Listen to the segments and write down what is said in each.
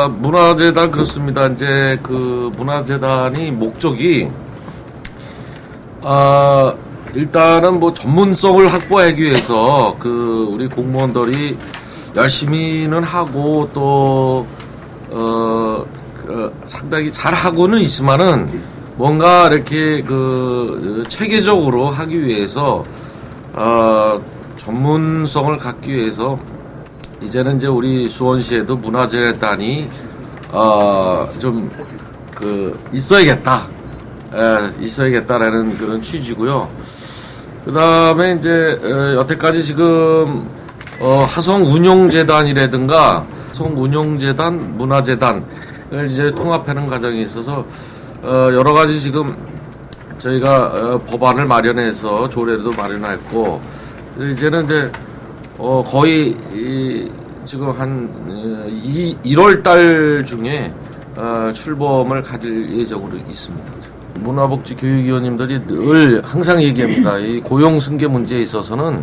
문화재단 그렇습니다. 이제 그 문화재단이 목적이 일단은 뭐 전문성을 확보하기 위해서 그 우리 공무원들이 열심히는 하고 또 상당히 잘 하고는 있지만은 뭔가 이렇게 그 체계적으로 하기 위해서 전문성을 갖기 위해서 이제는 이제 우리 수원시에도 문화재단이 좀 그 있어야겠다라는 그런 취지고요. 그 다음에 이제 여태까지 지금 하성운용재단이라든가 하성운용재단, 문화재단을 이제 통합하는 과정에 있어서 여러 가지 지금 저희가 법안을 마련해서 조례도 마련했고 이제는 이제 거의 지금 한 1월 달 중에 출범을 가질 예정으로 있습니다. 문화복지교육위원님들이 늘 항상 얘기합니다. 이 고용승계 문제에 있어서는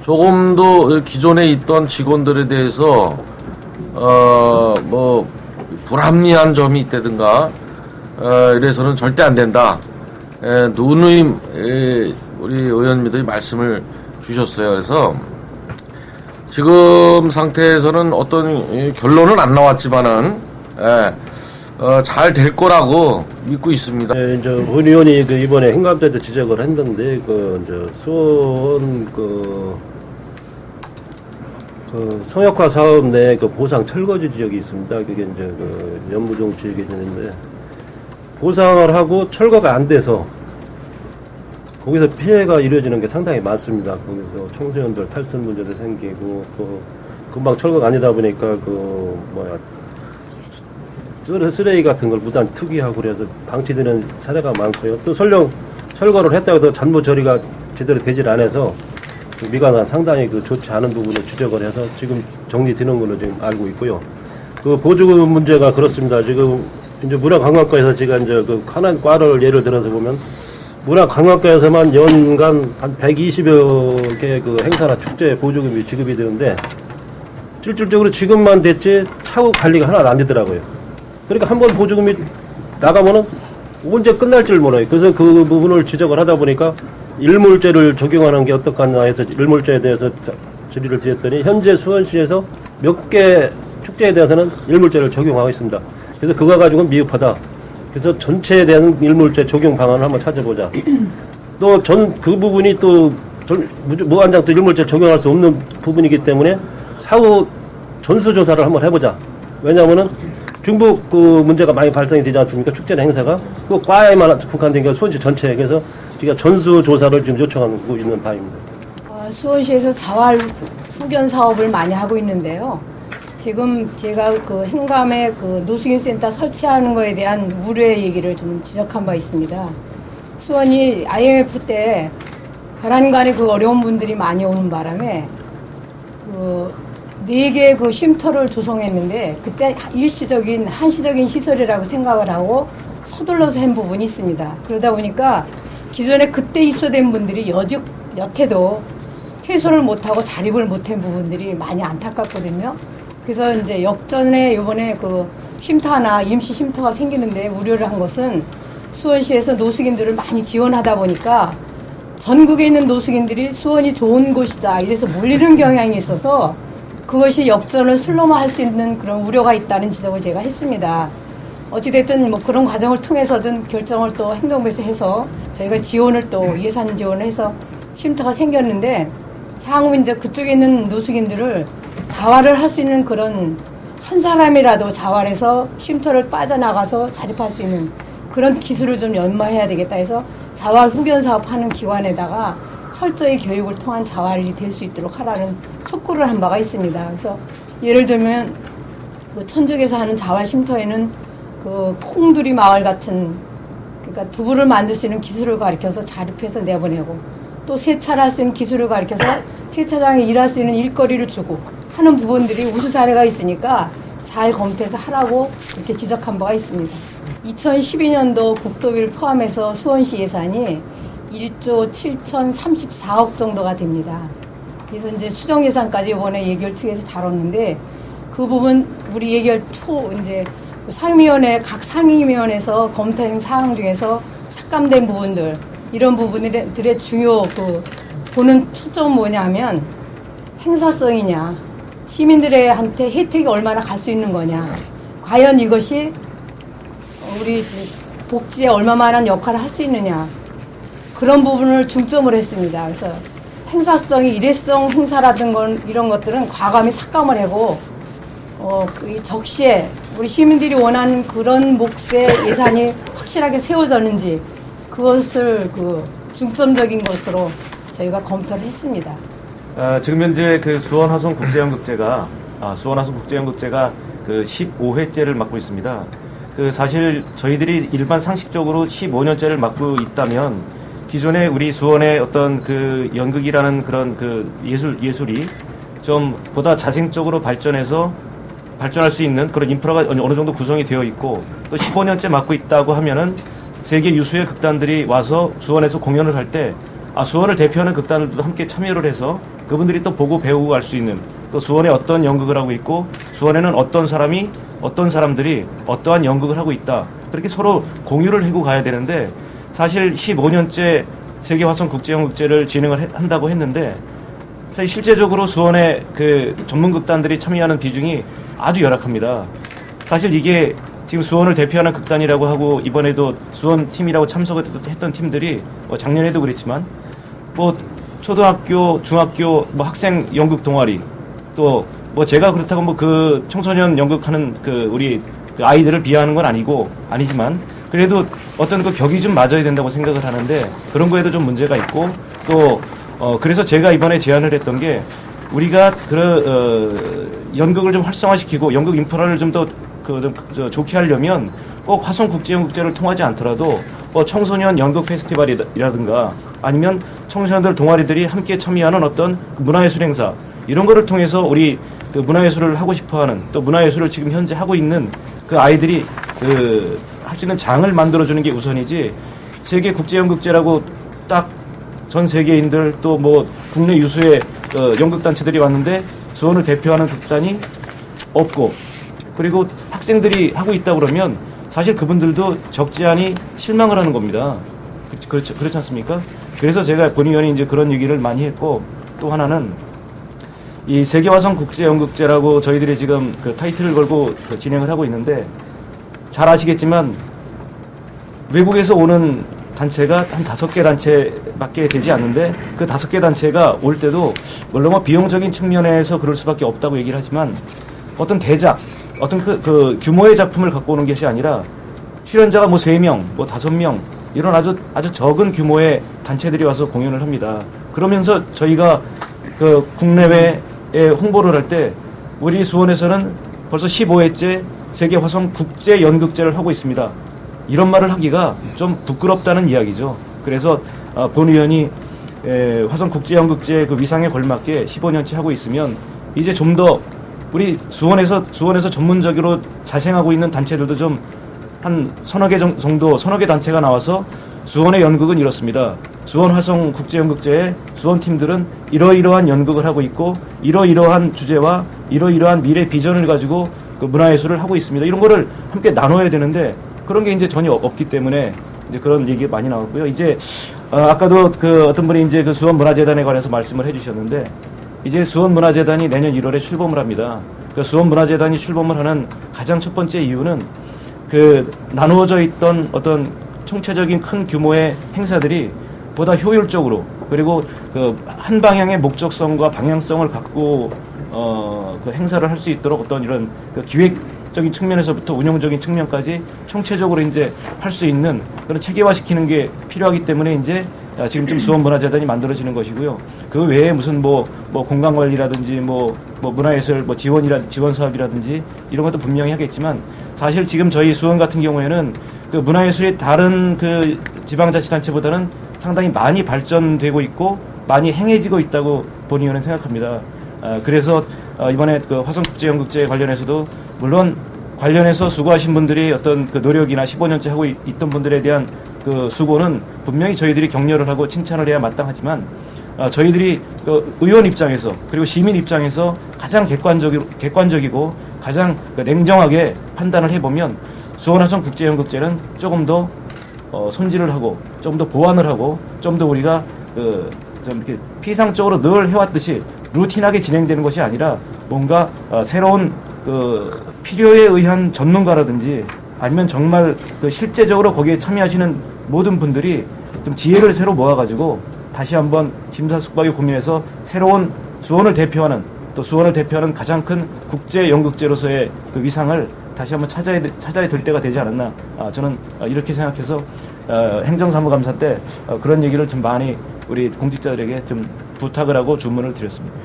조금 더 기존에 있던 직원들에 대해서 뭐 불합리한 점이 있다든가 이래서는 절대 안 된다. 누누이 우리 의원님들이 말씀을 주셨어요. 그래서 지금 상태에서는 어떤 결론은 안 나왔지만은 잘 될 거라고 믿고 있습니다. 이제 문 의원이 그 이번에 행감 때도 지적을 했는데 그 이제 수원 그 성역화 사업 내 그 보상 철거지 지역이 있습니다. 그게 이제 그 연무동 지역이 있는데 보상을 하고 철거가 안 돼서 거기서 피해가 이루어지는 게 상당히 많습니다. 거기서 청소년들 탈선 문제도 생기고, 금방 철거가 아니다 보니까, 쓰레기 같은 걸 무단 투기하고 그래서 방치되는 사례가 많고요. 또 설령 철거를 했다고 해도 잔부 처리가 제대로 되질 않아서 미관은 상당히 좋지 않은 부분을 지적을 해서 지금 정리되는 걸로 지금 알고 있고요. 그 보조금 문제가 그렇습니다. 지금 이제 문화관광과에서 제가 이제 하나의 과를 예를 들어서 보면 문화관광과에서만 연간 한 120여 개 행사나 축제 보조금이 지급이 되는데 실질적으로 지급만 됐지 차후 관리가 하나도 안 되더라고요. 그러니까 한 번 보조금이 나가면은 언제 끝날지를 몰라요. 그래서 그 부분을 지적을 하다 보니까 일몰제를 적용하는 게 어떡하나 해서 일몰제에 대해서 질의를 드렸더니 현재 수원시에서 몇 개 축제에 대해서는 일몰제를 적용하고 있습니다. 그래서 그거 가지고는 미흡하다. 그래서 전체에 대한 일몰제 적용 방안을 한번 찾아보자. 또 그 부분이 또 무한정 또 일몰제 적용할 수 없는 부분이기 때문에 사후 전수조사를 한번 해보자. 왜냐하면은 중북 문제가 많이 발생이 되지 않습니까? 축제나 행사가. 그 과에만 국한된 게 수원시 전체에. 그래서 제가 전수조사를 지금 요청하고 있는 바입니다. 수원시에서 자활 후견 사업을 많이 하고 있는데요. 지금 제가 행감에 노숙인 센터 설치하는 거에 대한 우려의 얘기를 좀 지적한 바 있습니다. 수원이 IMF 때 가란간에 어려운 분들이 많이 오는 바람에 4개 쉼터를 조성했는데 그때 한시적인 시설이라고 생각을 하고 서둘러서 한 부분이 있습니다. 그러다 보니까 기존에 그때 입소된 분들이 여태도 퇴소를 못하고 자립을 못한 부분들이 많이 안타깝거든요. 그래서 이제 역전에 이번에 쉼터 하나 임시 쉼터가 생기는데 우려를 한 것은 수원시에서 노숙인들을 많이 지원하다 보니까 전국에 있는 노숙인들이 수원이 좋은 곳이다 이래서 몰리는 경향이 있어서 그것이 역전을 슬로우할 수 있는 그런 우려가 있다는 지적을 제가 했습니다. 어찌됐든 그런 과정을 통해서든 결정을 또 행정부에서 해서 저희가 지원을 또 예산 지원을 해서 쉼터가 생겼는데 향후 이제 그쪽에 있는 노숙인들을 자활을 할 수 있는 그런 한 사람이라도 자활해서 쉼터를 빠져나가서 자립할 수 있는 그런 기술을 좀 연마해야 되겠다 해서 자활 후견 사업하는 기관에다가 철저히 교육을 통한 자활이 될 수 있도록 하라는 촉구를 한 바가 있습니다. 그래서 예를 들면 천주에서 하는 자활 쉼터에는 콩두리 마을 같은 그러니까 두부를 만들 수 있는 기술을 가르쳐서 자립해서 내보내고 또 세차를 할 수 있는 기술을 가르쳐서 세차장에 일할 수 있는 일거리를 주고 하는 부분들이 우수 사례가 있으니까 잘 검토해서 하라고 이렇게 지적한 바가 있습니다. 2012년도 국도비를 포함해서 수원시 예산이 1조 7,034억 정도가 됩니다. 그래서 이제 수정 예산까지 이번에 예결특위에서 다뤘는데 그 부분 우리 예결 이제 상임위원회 각 상임위원회에서 검토한 사항 중에서 삭감된 부분들 이런 부분들의 중요 보는 초점은 뭐냐면 행사성이냐 시민들한테 혜택이 얼마나 갈 수 있는 거냐 과연 이것이 우리 복지에 얼마만한 역할을 할 수 있느냐 그런 부분을 중점을 했습니다. 그래서 행사성이 일회성 행사라든 이런 것들은 과감히 삭감을 하고 그 적시에 우리 시민들이 원하는 그런 몫의 예산이 확실하게 세워졌는지 그것을 중점적인 것으로 저희가 검토를 했습니다. 지금 현재 그 수원화성국제연극제가 그 15회째를 맡고 있습니다. 그 사실 저희들이 일반 상식적으로 15년째를 맡고 있다면 기존에 우리 수원의 어떤 그 연극이라는 그런 그 예술이 좀 보다 자생적으로 발전할 수 있는 그런 인프라가 어느 정도 구성이 되어 있고 또 15년째 맡고 있다고 하면은 세계 유수의 극단들이 와서 수원에서 공연을 할 때 수원을 대표하는 극단들도 함께 참여를 해서 그분들이 또 보고 배우고 갈 수 있는 또 수원에 어떤 연극을 하고 있고 수원에는 어떤 사람들이 어떠한 연극을 하고 있다. 그렇게 서로 공유를 하고 가야 되는데 사실 15년째 세계화성국제연극제를 진행을 한다고 했는데 사실 실제적으로 수원의 그 전문극단들이 참여하는 비중이 아주 열악합니다. 사실 이게 지금 수원을 대표하는 극단이라고 하고 이번에도 수원 팀이라고 참석했던 팀들이 작년에도 그랬지만 초등학교, 중학교 학생 연극 동아리 또 제가 그렇다고 그 청소년 연극하는 우리 그 아이들을 비하하는 건 아니지만 그래도 어떤 그 벽이 좀 맞아야 된다고 생각을 하는데 그런 거에도 좀 문제가 있고 또 그래서 제가 이번에 제안을 했던 게 우리가 연극을 좀 활성화시키고 연극 인프라를 좀 더 좋게 하려면 꼭 화성국제연극제를 통하지 않더라도 청소년 연극 페스티벌이라든가 아니면 청소년들 동아리들이 함께 참여하는 어떤 문화예술 행사 이런 거를 통해서 우리 그 문화예술을 하고 싶어하는 또 문화예술을 지금 현재 하고 있는 그 아이들이 할 수 있는 장을 만들어주는 게 우선이지 세계 국제연극제라고 딱 전 세계인들 또 국내 유수의 연극단체들이 왔는데 수원을 대표하는 극단이 없고 그리고 학생들이 하고 있다 그러면 사실 그분들도 적지 않이 실망을 하는 겁니다. 그렇지 않습니까? 그래서 제가 본의원이 이제 그런 얘기를 많이 했고 또 하나는 이 세계화성국제연극제라고 저희들이 지금 그 타이틀을 걸고 진행을 하고 있는데 잘 아시겠지만 외국에서 오는 단체가 한 5개 단체밖에 되지 않는데 그 5개 단체가 올 때도 물론 비용적인 측면에서 그럴 수밖에 없다고 얘기를 하지만 어떤 대작, 어떤 그 규모의 작품을 갖고 오는 것이 아니라 출연자가 3명, 5명 이런 아주 적은 규모의 단체들이 와서 공연을 합니다. 그러면서 저희가 그 국내외에 홍보를 할 때 우리 수원에서는 벌써 15회째 세계화성국제연극제를 하고 있습니다. 이런 말을 하기가 좀 부끄럽다는 이야기죠. 그래서 본 의원이 화성국제연극제 그 위상에 걸맞게 15년째 하고 있으면 이제 좀 더 우리 수원에서 전문적으로 자생하고 있는 단체들도 좀 한 서너 개 단체가 나와서 수원의 연극은 이렇습니다. 수원 화성국제연극제의 수원 팀들은 이러이러한 연극을 하고 있고 이러이러한 주제와 이러이러한 미래 비전을 가지고 그 문화예술을 하고 있습니다. 이런 거를 함께 나눠야 되는데 그런 게 이제 전혀 없기 때문에 이제 그런 얘기가 많이 나왔고요. 이제 아까도 그 어떤 분이 이제 그 수원문화재단에 관해서 말씀을 해주셨는데 이제 수원문화재단이 내년 1월에 출범을 합니다. 그 수원문화재단이 출범을 하는 가장 첫 번째 이유는 그 나누어져 있던 어떤 총체적인 큰 규모의 행사들이 보다 효율적으로 그리고 그 한 방향의 목적성과 방향성을 갖고 그 행사를 할 수 있도록 어떤 이런 그 기획적인 측면에서부터 운영적인 측면까지 총체적으로 이제 할 수 있는 그런 체계화시키는 게 필요하기 때문에 이제 지금쯤 수원문화재단이 만들어지는 것이고요. 그 외에 무슨 공간관리라든지 문화예술 지원 사업이라든지 이런 것도 분명히 하겠지만 사실 지금 저희 수원 같은 경우에는 그 문화예술이 다른 그 지방자치단체보다는 상당히 많이 발전되고 있고 많이 행해지고 있다고 본 의원은 생각합니다. 그래서 이번에 그 화성국제연극제 관련해서도 물론 관련해서 수고하신 분들이 어떤 그 노력이나 15년째 하고 있던 분들에 대한 그 수고는 분명히 저희들이 격려를 하고 칭찬을 해야 마땅하지만 저희들이 그 의원 입장에서 그리고 시민 입장에서 가장 객관적이고 가장 그 냉정하게 판단을 해보면 수원화성 국제연극제는 조금 더 손질을 하고 좀 더 보완을 하고 좀 더 우리가 좀 이렇게 피상적으로 늘 해왔듯이 루틴하게 진행되는 것이 아니라 뭔가 새로운 필요에 의한 전문가라든지 아니면 정말 실제적으로 거기에 참여하시는 모든 분들이 좀 지혜를 새로 모아가지고 다시 한번 심사숙고하게 고민해서 새로운 수원을 대표하는 또 수원을 대표하는 가장 큰 국제 연극제로서의 그 위상을 다시 한번 찾아야 될 때가 되지 않았나. 저는 이렇게 생각해서 행정사무감사 때 그런 얘기를 좀 많이 우리 공직자들에게 좀 부탁을 하고 주문을 드렸습니다.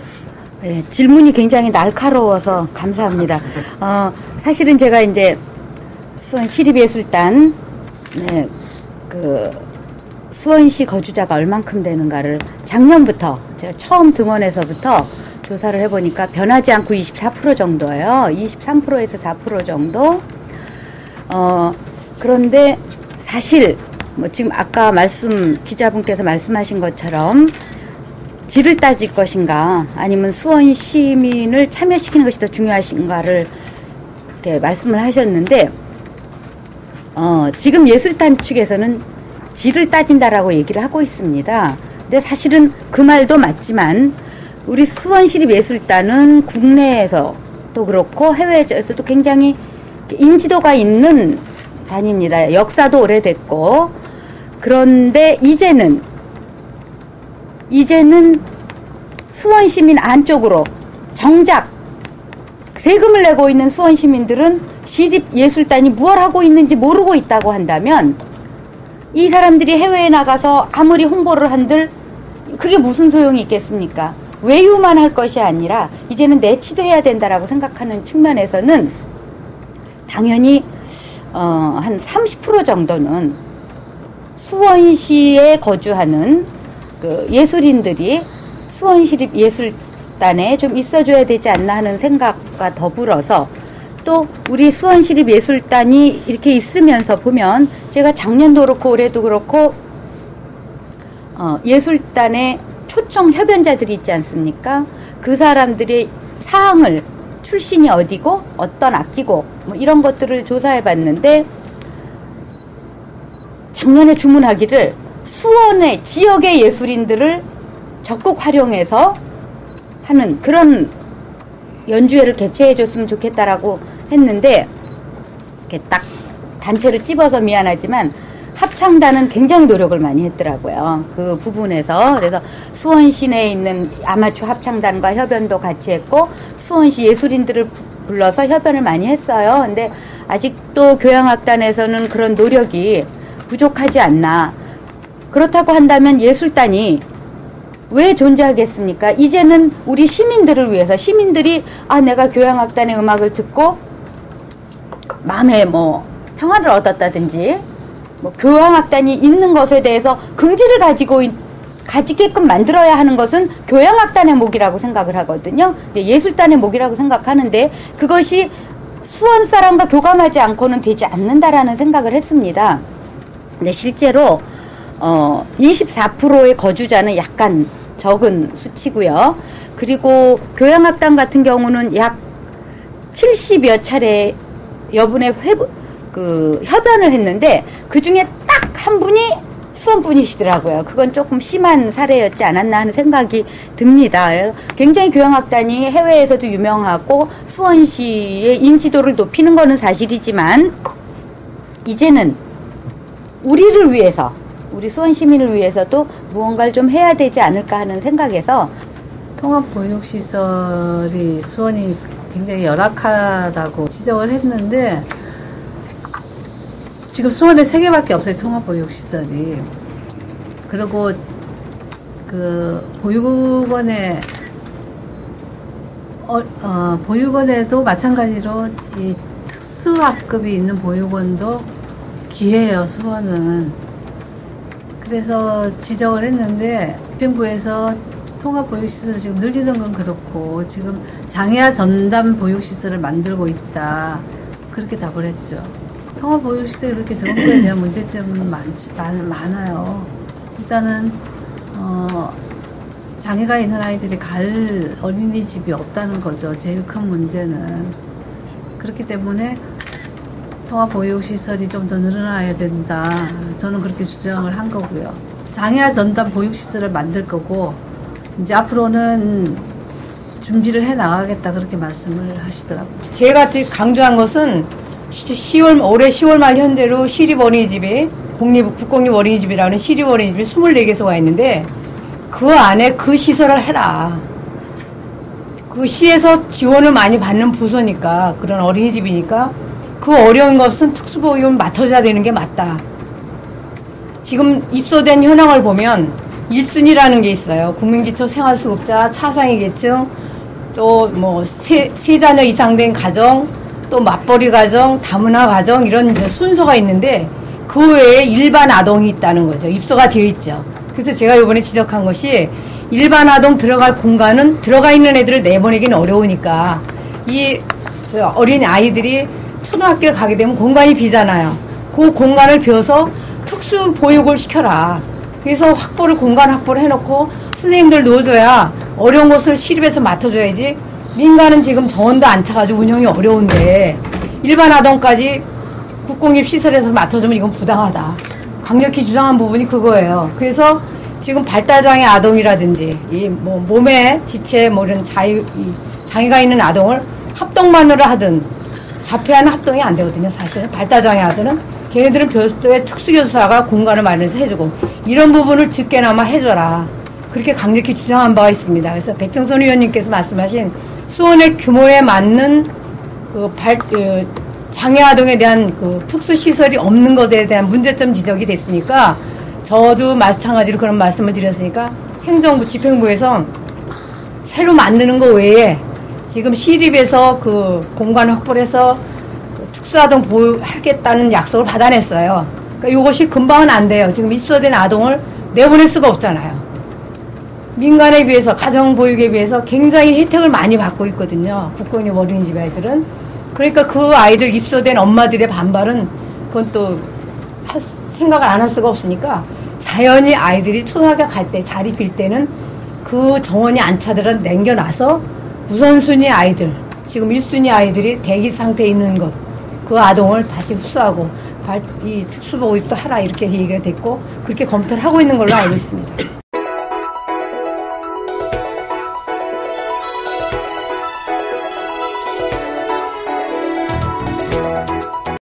네, 질문이 굉장히 날카로워서 감사합니다. 사실은 제가 이제 수원 시립예술단 수원시 거주자가 얼만큼 되는가를 작년부터 제가 처음 등원해서부터 조사를 해보니까 변하지 않고 24% 정도예요. 23%에서 4% 정도. 그런데 사실 지금 아까 기자분께서 말씀하신 것처럼 질을 따질 것인가 아니면 수원 시민을 참여시키는 것이 더 중요하신가를 이렇게 말씀을 하셨는데 지금 예술단 측에서는 질을 따진다라고 얘기를 하고 있습니다. 근데 사실은 그 말도 맞지만 우리 수원시립예술단은 국내에서도 그렇고 해외에서도 굉장히 인지도가 있는 단입니다. 역사도 오래됐고 그런데 이제는 수원시민 안쪽으로 정작 세금을 내고 있는 수원시민들은 시립예술단이 무엇을 하고 있는지 모르고 있다고 한다면 이 사람들이 해외에 나가서 아무리 홍보를 한들 그게 무슨 소용이 있겠습니까? 외유만 할 것이 아니라 이제는 내치도 해야 된다라고 생각하는 측면에서는 당연히 한 30% 정도는 수원시에 거주하는 그 예술인들이 수원시립예술단에 좀 있어줘야 되지 않나 하는 생각과 더불어서 또 우리 수원시립예술단이 이렇게 있으면서 보면 제가 작년도 그렇고 올해도 그렇고 예술단의 초청 협연자들이 있지 않습니까? 그 사람들의 사항을 출신이 어디고 어떤 악기고 뭐 이런 것들을 조사해 봤는데 작년에 주문하기를 수원의 지역의 예술인들을 적극 활용해서 하는 그런 연주회를 개최해 줬으면 좋겠다라고 했는데 이렇게 딱 단체를 찝어서 미안하지만 합창단은 굉장히 노력을 많이 했더라고요. 그 부분에서. 그래서 수원시 내에 있는 아마추어 합창단과 협연도 같이 했고 수원시 예술인들을 불러서 협연을 많이 했어요. 근데 아직도 교향악단에서는 그런 노력이 부족하지 않나. 그렇다고 한다면 예술단이 왜 존재하겠습니까? 이제는 우리 시민들을 위해서 시민들이 내가 교향악단의 음악을 듣고 마음에 평화를 얻었다든지 교향악단이 있는 것에 대해서 긍지를 가지게끔 만들어야 하는 것은 교향악단의 몫이라고 생각을 하거든요. 예술단의 몫이라고 생각하는데 그것이 수원 사람과 교감하지 않고는 되지 않는다라는 생각을 했습니다. 근데 실제로 24%의 거주자는 약간 적은 수치고요. 그리고 교향악단 같은 경우는 약 70여 차례 여분의 협연을 했는데 그 중에 딱 한 분이 수원 분이시더라고요. 그건 조금 심한 사례였지 않았나 하는 생각이 듭니다. 굉장히 교향악단이 해외에서도 유명하고 수원시의 인지도를 높이는 거는 사실이지만 이제는 우리를 위해서 우리 수원 시민을 위해서도 무언가를 좀 해야 되지 않을까 하는 생각에서 통합보육시설이 수원이 굉장히 열악하다고 지적을 했는데 지금 수원에 3개밖에 없어요. 통합보육시설이. 그리고 그 보육원에 보육원에도 마찬가지로 이 특수학급이 있는 보육원도 귀해요. 수원은. 그래서 지적을 했는데 입행부에서 통합보육시설을 지금 늘리는 건 그렇고 지금 장애아 전담 보육시설을 만들고 있다. 그렇게 답을 했죠. 통합보육시설이 이렇게 적은 거에 대한 문제점은 많아요. 일단은 장애가 있는 아이들이 갈 어린이집이 없다는 거죠. 제일 큰 문제는. 그렇기 때문에 통합보육시설이 좀 더 늘어나야 된다. 저는 그렇게 주장을 한 거고요. 장애아 전담 보육시설을 만들 거고 이제 앞으로는 준비를 해 나가겠다 그렇게 말씀을 하시더라고요. 제가 지금 강조한 것은 올해 10월 말 현재로 시립 어린이집이 국공립 어린이집이라는 시립 어린이집이 24개소가 있는데 그 안에 그 시설을 해라. 그 시에서 지원을 많이 받는 부서니까 그런 어린이집이니까 그 어려운 것은 특수보육을 맡아줘야 되는 게 맞다. 지금 입소된 현황을 보면 1순위라는 게 있어요. 국민기초 생활수급자, 차상위 계층, 또 뭐 세 자녀 이상 된 가정, 또 맞벌이 가정, 다문화 가정 이런 이제 순서가 있는데 그 외에 일반 아동이 있다는 거죠. 입소가 되어 있죠. 그래서 제가 이번에 지적한 것이 일반 아동 들어갈 공간은 들어가 있는 애들을 내보내기는 어려우니까 이 어린 아이들이 초등학교를 가게 되면 공간이 비잖아요. 그 공간을 비워서 특수 보육을 시켜라. 그래서 공간 확보를 해놓고 선생님들 넣어줘야 어려운 것을 시립에서 맡아줘야지. 민간은 지금 정원도 안 차가지고 운영이 어려운데 일반 아동까지 국공립 시설에서 맡아주면 이건 부당하다. 강력히 주장한 부분이 그거예요. 그래서 지금 발달장애 아동이라든지 이 뭐 몸의 지체 뭐 이런 장애가 있는 아동을 합동만으로 하든 자폐하는 합동이 안 되거든요. 사실은 발달장애 아들은 걔네들은 별도의 특수교사가 공간을 마련해서 해주고 이런 부분을 적게나마 해줘라. 그렇게 강력히 주장한 바가 있습니다. 그래서 백정선 의원님께서 말씀하신 수원의 규모에 맞는 장애 아동에 대한 그 특수시설이 없는 것에 대한 문제점 지적이 됐으니까 저도 마찬가지로 그런 말씀을 드렸으니까 행정부, 집행부에서 새로 만드는 거 외에 지금 시립에서 그 공간 확보를 해서 특수아동 보호하겠다는 약속을 받아냈어요. 그러니까 이것이 금방은 안 돼요. 지금 입소된 아동을 내보낼 수가 없잖아요. 민간에 비해서, 가정보육에 비해서 굉장히 혜택을 많이 받고 있거든요. 국공립 어린이집 아이들은. 그러니까 그 아이들 입소된 엄마들의 반발은 그건 또 생각을 안 할 수가 없으니까 자연히 아이들이 초등학교 갈 때, 자리 빌 때는 그 정원이 안 차들은 남겨놔서 우선순위 아이들, 지금 1순위 아이들이 대기 상태에 있는 것, 그 아동을 다시 흡수하고 이 특수보육도 하라 이렇게 얘기가 됐고 그렇게 검토를 하고 있는 걸로 알고 있습니다.